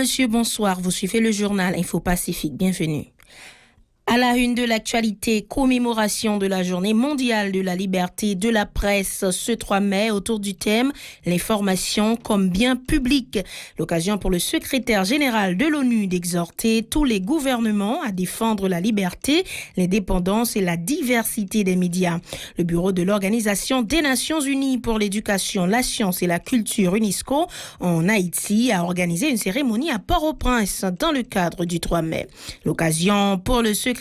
monsieur, bonsoir. Vous suivez le journal Info Pacifique. Bienvenue. À la une de l'actualité, commémoration de la Journée mondiale de la liberté de la presse ce 3 mai autour du thème « L'information comme bien public ». L'occasion pour le secrétaire général de l'ONU d'exhorter tous les gouvernements à défendre la liberté, l'indépendance et la diversité des médias. Le bureau de l'Organisation des Nations Unies pour l'éducation, la science et la culture UNESCO en Haïti a organisé une cérémonie à Port-au-Prince dans le cadre du 3 mai. L'occasion pour le secrétaire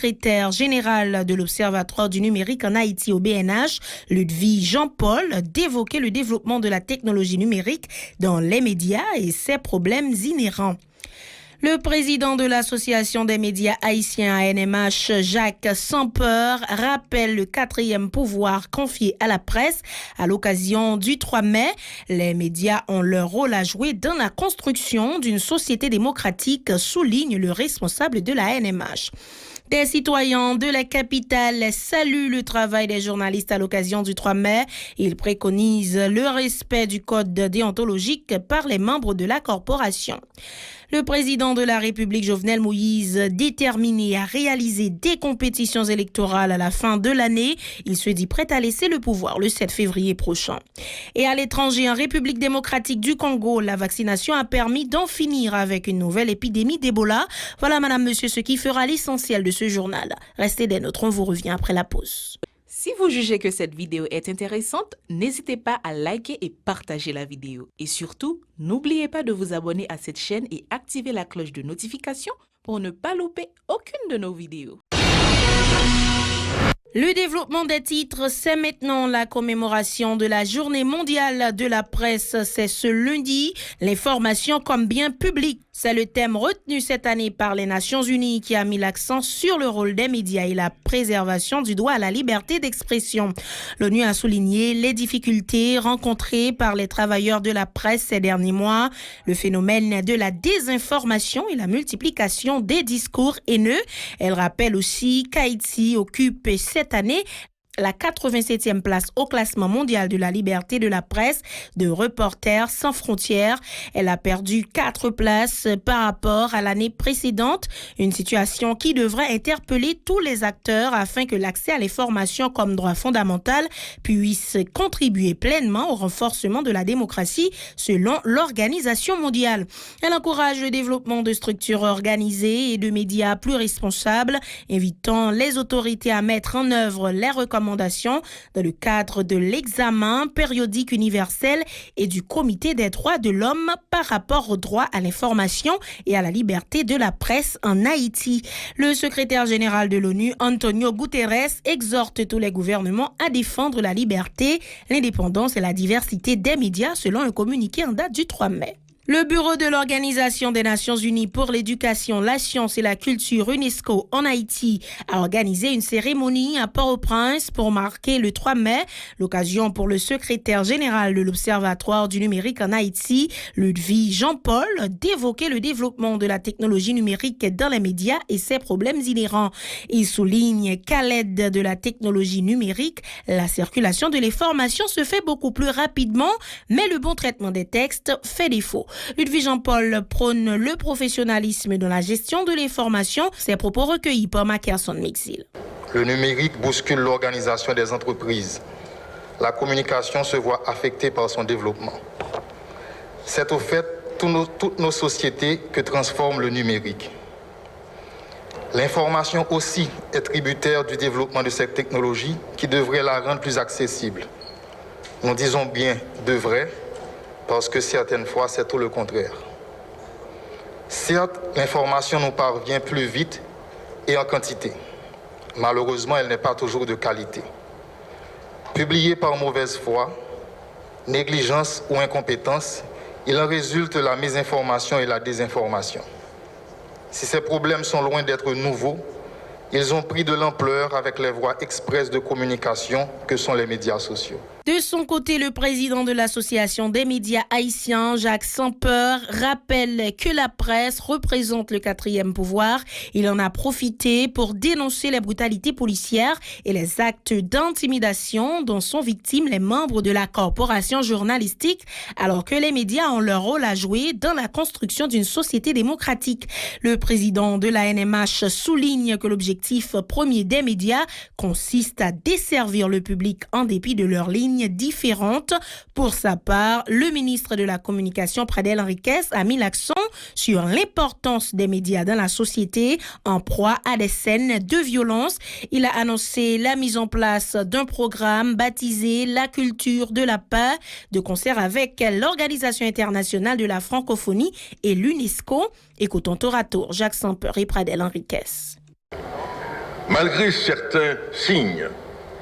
général de l'Observatoire du numérique en Haïti au BNH, Ludwig Jean-Paul, d'évoquer le développement de la technologie numérique dans les médias et ses problèmes inhérents. Le président de l'Association des médias haïtiens ANMH, Jacques Sampeur, rappelle le 4e pouvoir confié à la presse à l'occasion du 3 mai. Les médias ont leur rôle à jouer dans la construction d'une société démocratique, souligne le responsable de la ANMH. Des citoyens de la capitale saluent le travail des journalistes à l'occasion du 3 mai. Ils préconisent le respect du code déontologique par les membres de la corporation. Le président de la République, Jovenel Moïse, déterminé à réaliser des compétitions électorales à la fin de l'année, il se dit prêt à laisser le pouvoir le 7 février prochain. Et à l'étranger, en République démocratique du Congo, la vaccination a permis d'en finir avec une nouvelle épidémie d'Ebola. Voilà, madame, monsieur, ce qui fera l'essentiel de ce journal. Restez des nôtres, on vous revient après la pause. Si vous jugez que cette vidéo est intéressante, n'hésitez pas à liker et partager la vidéo. Et surtout, n'oubliez pas de vous abonner à cette chaîne et activer la cloche de notification pour ne pas louper aucune de nos vidéos. Le développement des titres, c'est maintenant la commémoration de la Journée mondiale de la presse. C'est ce lundi, l'information comme bien public. C'est le thème retenu cette année par les Nations Unies qui a mis l'accent sur le rôle des médias et la préservation du droit à la liberté d'expression. L'ONU a souligné les difficultés rencontrées par les travailleurs de la presse ces derniers mois, le phénomène de la désinformation et la multiplication des discours haineux. Elle rappelle aussi qu'Haïti occupe cette année la 87e place au classement mondial de la liberté de la presse de Reporters sans frontières. Elle a perdu 4 places par rapport à l'année précédente, une situation qui devrait interpeller tous les acteurs afin que l'accès à l'information comme droit fondamental puisse contribuer pleinement au renforcement de la démocratie selon l'Organisation mondiale. Elle encourage le développement de structures organisées et de médias plus responsables, invitant les autorités à mettre en œuvre les recommandations dans le cadre de l'examen périodique universel et du Comité des droits de l'homme par rapport au droit à l'information et à la liberté de la presse en Haïti. Le secrétaire général de l'ONU, Antonio Guterres, exhorte tous les gouvernements à défendre la liberté, l'indépendance et la diversité des médias selon un communiqué en date du 3 mai. Le bureau de l'Organisation des Nations Unies pour l'éducation, la science et la culture UNESCO en Haïti a organisé une cérémonie à Port-au-Prince pour marquer le 3 mai, l'occasion pour le secrétaire général de l'Observatoire du numérique en Haïti, Ludwig Jean-Paul, d'évoquer le développement de la technologie numérique dans les médias et ses problèmes inhérents. Il souligne qu'à l'aide de la technologie numérique, la circulation de l'information se fait beaucoup plus rapidement, mais le bon traitement des textes fait défaut. Ludwig Jean-Paul prône le professionnalisme dans la gestion de l'information. Ses propos recueillis par Mackerson Mixil. Le numérique bouscule l'organisation des entreprises. La communication se voit affectée par son développement. C'est au fait toutes nos sociétés que transforme le numérique. L'information aussi est tributaire du développement de cette technologie qui devrait la rendre plus accessible. Nous disons bien devrait, parce que certaines fois, c'est tout le contraire. Certes, l'information nous parvient plus vite et en quantité. Malheureusement, elle n'est pas toujours de qualité. Publiée par mauvaise foi, négligence ou incompétence, il en résulte la mésinformation et la désinformation. Si ces problèmes sont loin d'être nouveaux, ils ont pris de l'ampleur avec les voies expresses de communication que sont les médias sociaux. De son côté, le président de l'Association des médias haïtiens, Jacques Sampeur, rappelle que la presse représente le quatrième pouvoir. Il en a profité pour dénoncer les brutalités policières et les actes d'intimidation dont sont victimes les membres de la corporation journalistique, alors que les médias ont leur rôle à jouer dans la construction d'une société démocratique. Le président de la NMH souligne que l'objectif premier des médias consiste à desservir le public en dépit de leur ligne différentes. Pour sa part, le ministre de la Communication, Pradel Enriquez, a mis l'accent sur l'importance des médias dans la société en proie à des scènes de violence. Il a annoncé la mise en place d'un programme baptisé La culture de la paix, de concert avec l'Organisation internationale de la francophonie et l'UNESCO. Écoutons tour à tour Jacques Sampeur et Pradel Enriquez. Malgré certains signes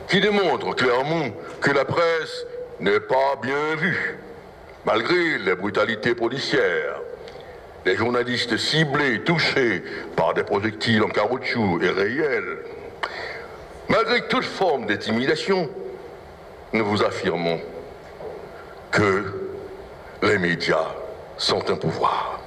qui démontrent clairement que la presse n'est pas bien vue, malgré les brutalités policières, les journalistes ciblés, touchés par des projectiles en caoutchouc et réels, malgré toute forme d'intimidation, nous vous affirmons que les médias sont un pouvoir.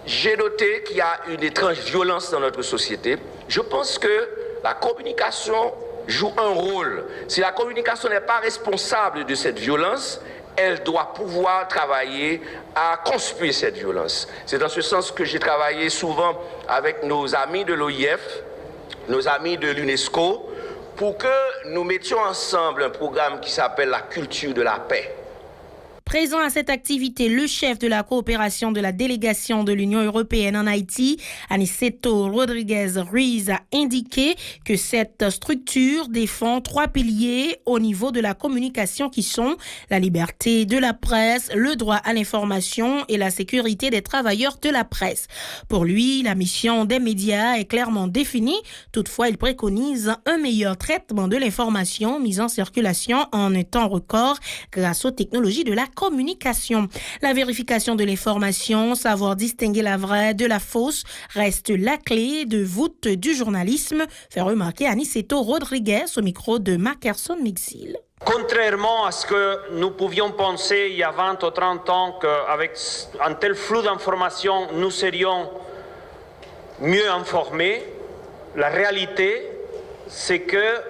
J'ai noté qu'il y a une étrange violence dans notre société. Je pense que la communication joue un rôle. Si la communication n'est pas responsable de cette violence, elle doit pouvoir travailler à conspuer cette violence. C'est dans ce sens que j'ai travaillé souvent avec nos amis de l'OIF, nos amis de l'UNESCO, pour que nous mettions ensemble un programme qui s'appelle la culture de la paix. Présent à cette activité, le chef de la coopération de la délégation de l'Union européenne en Haïti, Aniceto Rodriguez Ruiz, a indiqué que cette structure défend 3 piliers au niveau de la communication qui sont la liberté de la presse, le droit à l'information et la sécurité des travailleurs de la presse. Pour lui, la mission des médias est clairement définie. Toutefois, il préconise un meilleur traitement de l'information mise en circulation en un temps record grâce aux technologies de la communication. La vérification de l'information, savoir distinguer la vraie de la fausse, reste la clé de voûte du journalisme, fait remarquer Aniceto Rodriguez au micro de Mackerson Mixil. Contrairement à ce que nous pouvions penser il y a 20 ou 30 ans qu'avec un tel flux d'informations, nous serions mieux informés, la réalité, c'est que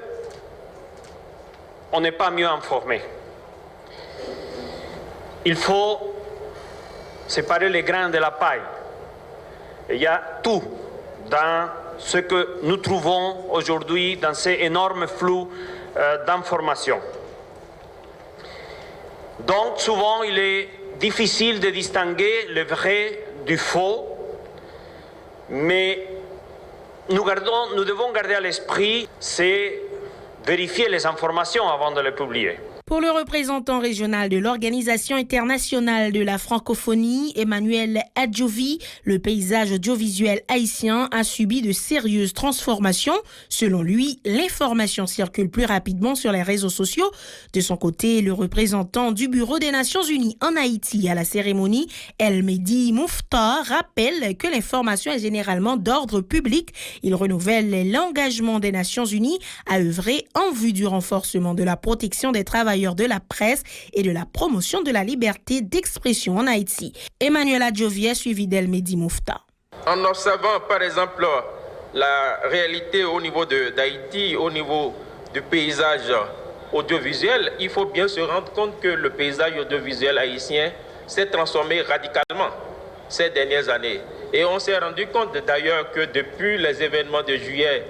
on n'est pas mieux informés. Il faut séparer les grains de la paille. Il y a tout dans ce que nous trouvons aujourd'hui dans ces énormes flux d'informations. Donc souvent il est difficile de distinguer le vrai du faux, mais nous devons garder à l'esprit, c'est vérifier les informations avant de les publier. Pour le représentant régional de l'Organisation internationale de la francophonie, Emmanuel Adjovi, le paysage audiovisuel haïtien a subi de sérieuses transformations. Selon lui, l'information circule plus rapidement sur les réseaux sociaux. De son côté, le représentant du Bureau des Nations Unies en Haïti à la cérémonie, El Mehdi Mouftar, rappelle que l'information est généralement d'ordre public. Il renouvelle l'engagement des Nations Unies à œuvrer en vue du renforcement de la protection des travailleurs de la presse et de la promotion de la liberté d'expression en Haïti. Emmanuel Adjovi, suivi d'El Mehdi Mouftar. En observant par exemple la réalité au niveau d'Haïti, au niveau du paysage audiovisuel, il faut bien se rendre compte que le paysage audiovisuel haïtien s'est transformé radicalement ces dernières années. Et on s'est rendu compte d'ailleurs que depuis les événements de juillet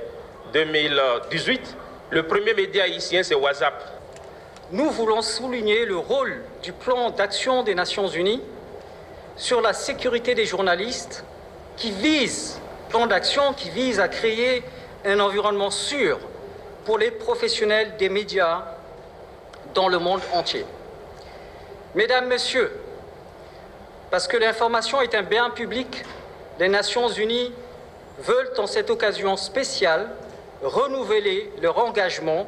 2018, le premier média haïtien, c'est WhatsApp. Nous voulons souligner le rôle du plan d'action des Nations Unies sur la sécurité des journalistes plan d'action qui vise à créer un environnement sûr pour les professionnels des médias dans le monde entier. Mesdames, Messieurs, parce que l'information est un bien public, les Nations Unies veulent en cette occasion spéciale renouveler leur engagement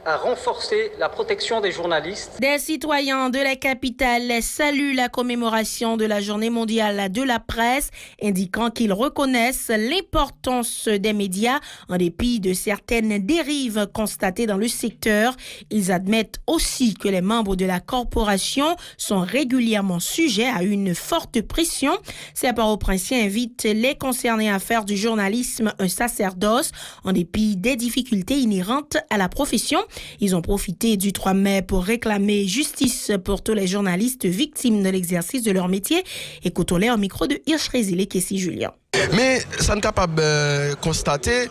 à renforcer la protection des journalistes. Des citoyens de la capitale saluent la commémoration de la Journée mondiale de la presse, indiquant qu'ils reconnaissent l'importance des médias en dépit de certaines dérives constatées dans le secteur. Ils admettent aussi que les membres de la corporation sont régulièrement sujets à une forte pression. Ces Port-au-Prince invitent les concernés à faire du journalisme un sacerdoce en dépit des difficultés inhérentes à la profession. Ils ont profité du 3 mai pour réclamer justice pour tous les journalistes victimes de l'exercice de leur métier. Écoutons-les au micro de Hirsch Résil et Kessie Julien. Mais ça n'est capable de constater,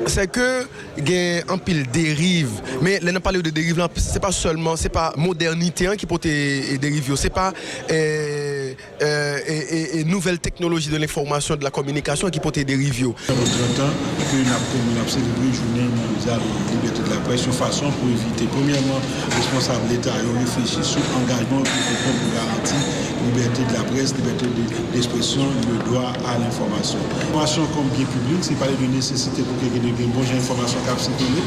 c'est que il y a un pile dérive. Mais là, on parle de dérive, c'est pas seulement, c'est pas modernité qui peut dériver, c'est pas nouvelle technologie de l'information, de la communication qui peut dériver. Ça fait 30 ans que nous avons célébré une journée mondiale de liberté de la presse, une façon pour éviter, premièrement, responsable de l'État et réfléchir sur l'engagement pour garantir liberté de la presse, liberté d'expression, le droit à l'information. L'information comme bien public, c'est parler de nécessité pour qu'il y ait une bonne information qui a circulé,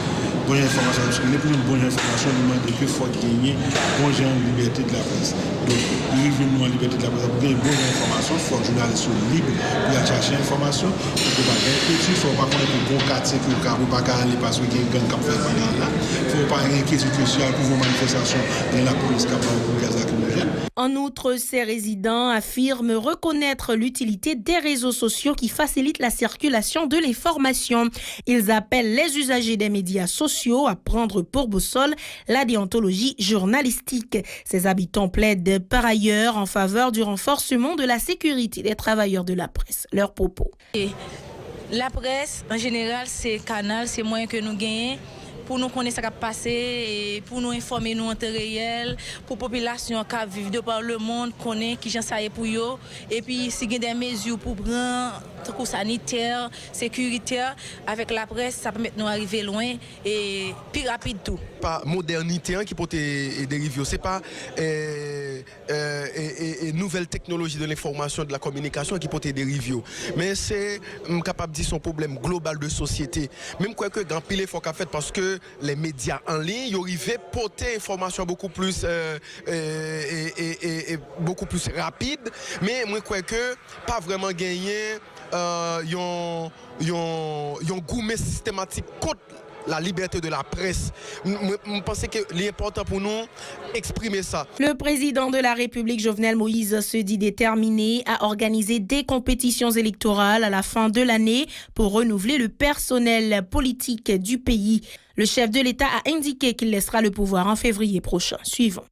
bonne information qui a circulé, pour une bonne information, nous demandons qu'il faut gagner bonne liberté de la presse. Donc, nous en liberté de la presse, pour gagner une bonne information, il faut que les journalistes soient libres pour aller chercher l'information, pour que pas gagner petit, il ne faut pas connaître un bon quartier que le ne pas aller parce qu'il y a un gang qui fait là. Il ne faut pas inquiéter sociale pour vos manifestations et la police qui a pas pour gaz lacrymogène. En outre, ces résidents affirment reconnaître l'utilité des réseaux sociaux qui facilitent la circulation de l'information. Ils appellent les usagers des médias sociaux à prendre pour boussole la déontologie journalistique. Ces habitants plaident par ailleurs en faveur du renforcement de la sécurité des travailleurs de la presse. Leurs propos. La presse, en général, c'est canal, c'est moyen que nous gagnons pour nous connaître ce qui a passé et pour nous informer nous en temps réel, pour la population qui vit de par le monde, connaître qui j'en sais pour eux. Et puis, si il y a des mesures pour prendre, sanitaires, sécuritaires, avec la presse, ça permet de nous arriver loin et plus rapide tout. Pas modernité qui peut dériver, c'est pas nouvelle technologie de l'information, de la communication qui peut dériver, mais c'est capable de dire son problème global de société. Même quoi que grand pile faut qu'a fait parce que les médias en ligne, ils arrivent à porter information beaucoup plus beaucoup plus rapide, mais moi quoi que pas vraiment gagner yon gourmet systématique contre la liberté de la presse. Je pense que l'important pour nous exprimer ça. Le président de la République, Jovenel Moïse, se dit déterminé à organiser des compétitions électorales à la fin de l'année pour renouveler le personnel politique du pays. Le chef de l'État a indiqué qu'il laissera le pouvoir en février prochain. Suivons.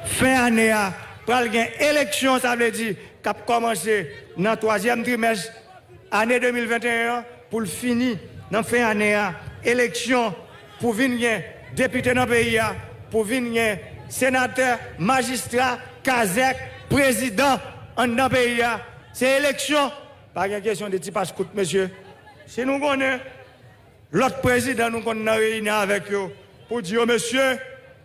Fin année, pour une élection, ça veut dire qu'a commencé dans le 3e trimestre année 2021 pour le finir dans fin année. Élection pour venir député dans le pays, pour venir sénateur, magistrat, kazek, président dans le pays. C'est élection. Pas une question de type scout, monsieur. Si nous connaissons l'autre président, nous connaissons réunion avec eux pour dire, monsieur,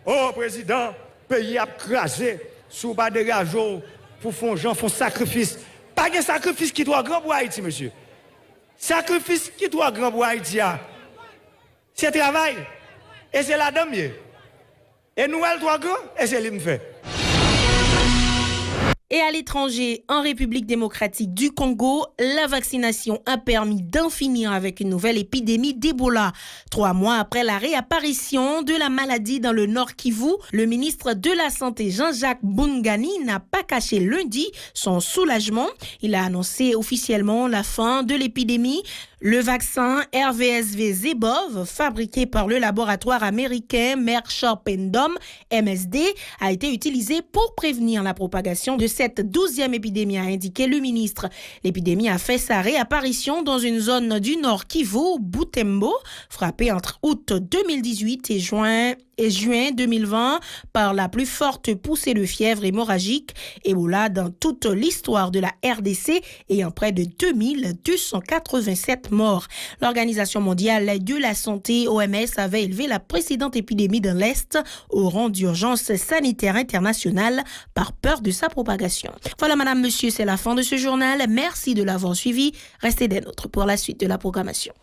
oh président, pays a crasé sous bas de gageau pour faire sacrifice. Pas de sacrifice qui doit grand pour Haïti, monsieur. Sacrifice qui doit grand pour Haïti. C'est travail. Et c'est la dame. Et nous, elle doit grand, et c'est lui fait. Et à l'étranger, en République démocratique du Congo, la vaccination a permis d'en finir avec une nouvelle épidémie d'Ebola. 3 mois après la réapparition de la maladie dans le Nord Kivu, le ministre de la Santé Jean-Jacques Bungani n'a pas caché lundi son soulagement. Il a annoncé officiellement la fin de l'épidémie. Le vaccin RVSV-Zebov, fabriqué par le laboratoire américain Merck Sharp & Dohme, MSD, a été utilisé pour prévenir la propagation de cette 12e épidémie, a indiqué le ministre. L'épidémie a fait sa réapparition dans une zone du Nord Kivu, Butembo, frappée entre août 2018 et juin 2020 par la plus forte poussée de fièvre hémorragique. Ebola dans toute l'histoire de la RDC ayant près de 2287 morts. L'Organisation mondiale de la santé, OMS, avait élevé la précédente épidémie dans l'Est au rang d'urgence sanitaire internationale par peur de sa propagation. Voilà, madame, monsieur, c'est la fin de ce journal. Merci de l'avoir suivi. Restez des nôtres pour la suite de la programmation.